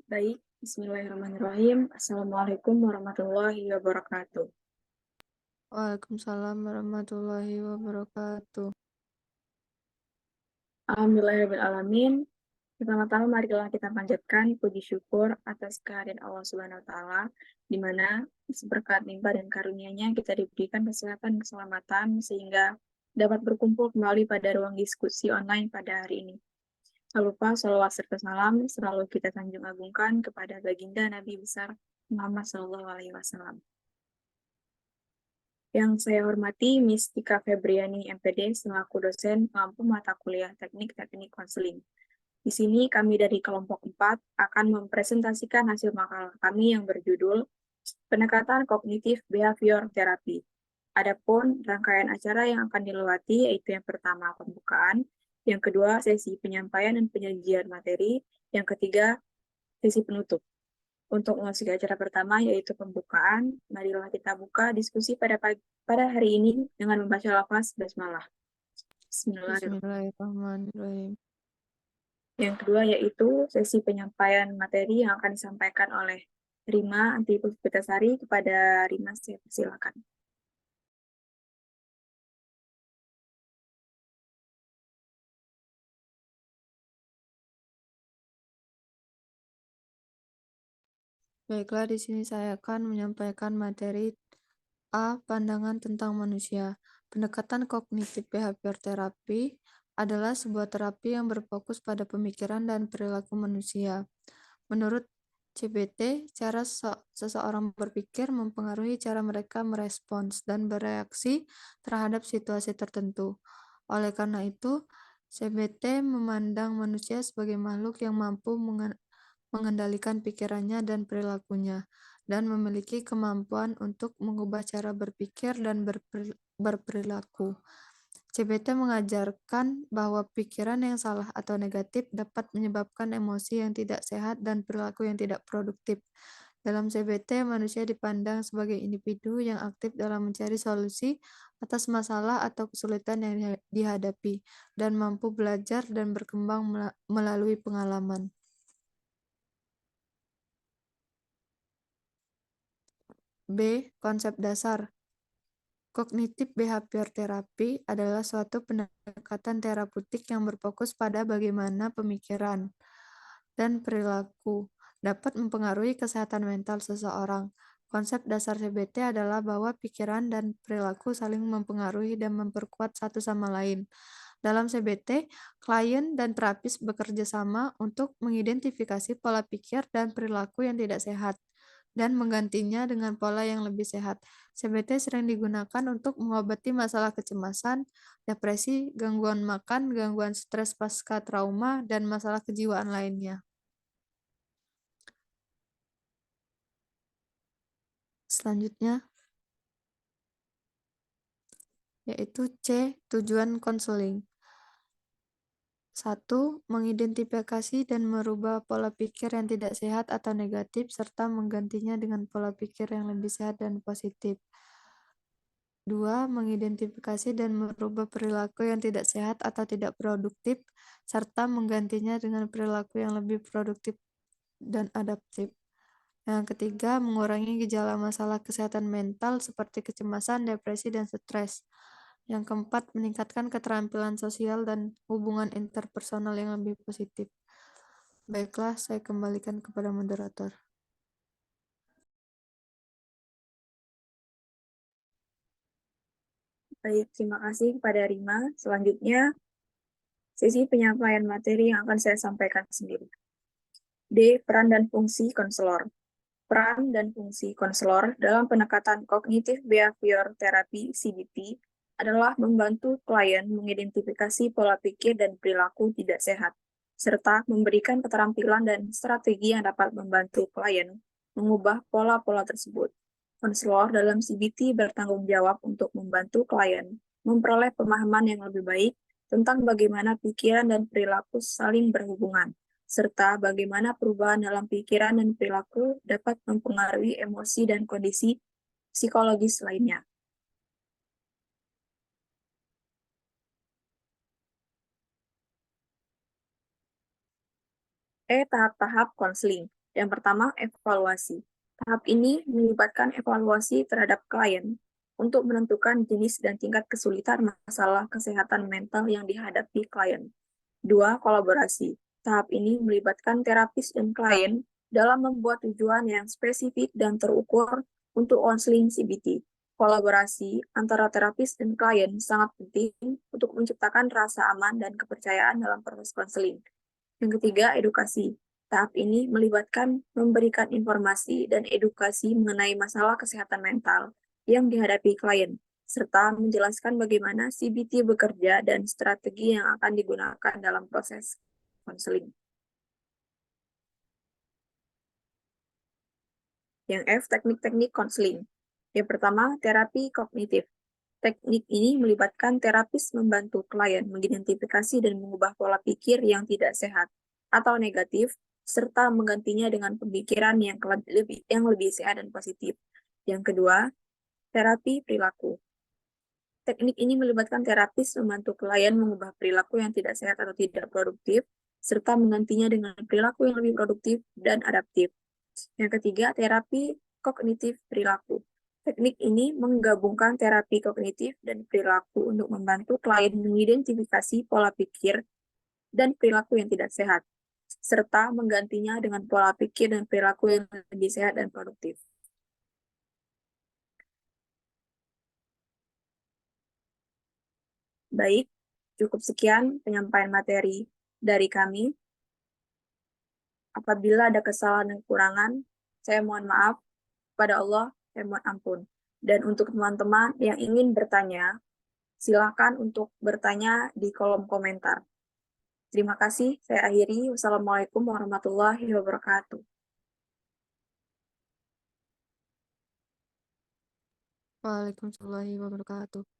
Baik, bismillahirrahmanirrahim. Assalamualaikum warahmatullahi wabarakatuh. Waalaikumsalam warahmatullahi wabarakatuh. Alhamdulillahirrahmanirrahim. Pertama-tama marilah kita panjatkan puji syukur atas kehadiran Allah Subhanahu wa taala, di mana berkat limpah dan karunia-Nya kita diberikan kesehatan dan keselamatan sehingga dapat berkumpul kembali pada ruang diskusi online pada hari ini. Tak lupa sholawat serta salam selalu kita sanjung agungkan kepada baginda Nabi besar Muhammad SAW. Yang saya hormati Miss Tika Febriani, MPD, selaku dosen pengampu mata kuliah Teknik Konseling. Di sini kami dari kelompok 4 akan mempresentasikan hasil makalah kami yang berjudul Pendekatan Kognitif Behavior Therapy. Adapun rangkaian acara yang akan dilewati yaitu yang pertama pembukaan, yang kedua sesi penyampaian dan penyajian materi, yang ketiga sesi penutup. Untuk memasuki acara pertama yaitu pembukaan, marilah kita buka diskusi pada hari ini dengan membaca lafaz basmalah. Bismillahirrahmanirrahim. Bismillahirrahmanirrahim. Yang kedua yaitu sesi penyampaian materi yang akan disampaikan oleh Rima Anti Puspitasari. Kepada Rima, saya persilakan. Baiklah, di sini saya akan menyampaikan materi A. Pandangan tentang manusia. Pendekatan kognitif behavior terapi adalah sebuah terapi yang berfokus pada pemikiran dan perilaku manusia. Menurut CBT, cara seseorang berpikir mempengaruhi cara mereka merespons dan bereaksi terhadap situasi tertentu. Oleh karena itu, CBT memandang manusia sebagai makhluk yang mampu mengendalikan pikirannya dan perilakunya, dan memiliki kemampuan untuk mengubah cara berpikir dan berperilaku. CBT mengajarkan bahwa pikiran yang salah atau negatif dapat menyebabkan emosi yang tidak sehat dan perilaku yang tidak produktif. Dalam CBT, manusia dipandang sebagai individu yang aktif dalam mencari solusi atas masalah atau kesulitan yang dihadapi, dan mampu belajar dan berkembang melalui pengalaman. B. Konsep dasar. Kognitif behavior therapy adalah suatu pendekatan terapeutik yang berfokus pada bagaimana pemikiran dan perilaku dapat mempengaruhi kesehatan mental seseorang. Konsep dasar CBT adalah bahwa pikiran dan perilaku saling mempengaruhi dan memperkuat satu sama lain. Dalam CBT, klien dan terapis bekerja sama untuk mengidentifikasi pola pikir dan perilaku yang tidak sehat dan menggantinya dengan pola yang lebih sehat. CBT sering digunakan untuk mengobati masalah kecemasan, depresi, gangguan makan, gangguan stres pasca trauma, dan masalah kejiwaan lainnya. Selanjutnya, yaitu C. Tujuan konseling. 1. Mengidentifikasi dan merubah pola pikir yang tidak sehat atau negatif, serta menggantinya dengan pola pikir yang lebih sehat dan positif. 2. Mengidentifikasi dan merubah perilaku yang tidak sehat atau tidak produktif, serta menggantinya dengan perilaku yang lebih produktif dan adaptif. Yang ketiga, mengurangi gejala masalah kesehatan mental seperti kecemasan, depresi, dan stres. Yang keempat, meningkatkan keterampilan sosial dan hubungan interpersonal yang lebih positif. Baiklah, saya kembalikan kepada moderator. Baik, terima kasih kepada Rima. Selanjutnya, sesi penyampaian materi yang akan saya sampaikan sendiri. D. Peran dan fungsi konselor. Peran dan fungsi konselor dalam pendekatan kognitif behavior therapy (CBT) adalah membantu klien mengidentifikasi pola pikir dan perilaku tidak sehat, serta memberikan keterampilan dan strategi yang dapat membantu klien mengubah pola-pola tersebut. Konselor dalam CBT bertanggung jawab untuk membantu klien memperoleh pemahaman yang lebih baik tentang bagaimana pikiran dan perilaku saling berhubungan, serta bagaimana perubahan dalam pikiran dan perilaku dapat mempengaruhi emosi dan kondisi psikologis lainnya. Tahap-tahap konseling. Yang pertama, evaluasi. Tahap ini melibatkan evaluasi terhadap klien untuk menentukan jenis dan tingkat kesulitan masalah kesehatan mental yang dihadapi klien. Dua, kolaborasi. Tahap ini melibatkan terapis dan klien dalam membuat tujuan yang spesifik dan terukur untuk konseling CBT. Kolaborasi antara terapis dan klien sangat penting untuk menciptakan rasa aman dan kepercayaan dalam proses konseling. Yang ketiga, edukasi. Tahap ini melibatkan memberikan informasi dan edukasi mengenai masalah kesehatan mental yang dihadapi klien, serta menjelaskan bagaimana CBT bekerja dan strategi yang akan digunakan dalam proses konseling. Yang F, teknik-teknik konseling. Yang pertama, terapi kognitif. Teknik ini melibatkan terapis membantu klien mengidentifikasi dan mengubah pola pikir yang tidak sehat atau negatif, serta menggantinya dengan pemikiran yang lebih sehat dan positif. Yang kedua, terapi perilaku. Teknik ini melibatkan terapis membantu klien mengubah perilaku yang tidak sehat atau tidak produktif, serta menggantinya dengan perilaku yang lebih produktif dan adaptif. Yang ketiga, terapi kognitif perilaku. Teknik ini menggabungkan terapi kognitif dan perilaku untuk membantu klien mengidentifikasi pola pikir dan perilaku yang tidak sehat, serta menggantinya dengan pola pikir dan perilaku yang lebih sehat dan produktif. Baik, cukup sekian penyampaian materi dari kami. Apabila ada kesalahan dan kekurangan, saya mohon maaf. Kepada Allah, saya mohon ampun. Dan untuk teman-teman yang ingin bertanya, silakan untuk bertanya di kolom komentar. Terima kasih, saya akhiri. Wassalamualaikum warahmatullahi wabarakatuh. Waalaikumsalam warahmatullahi wabarakatuh.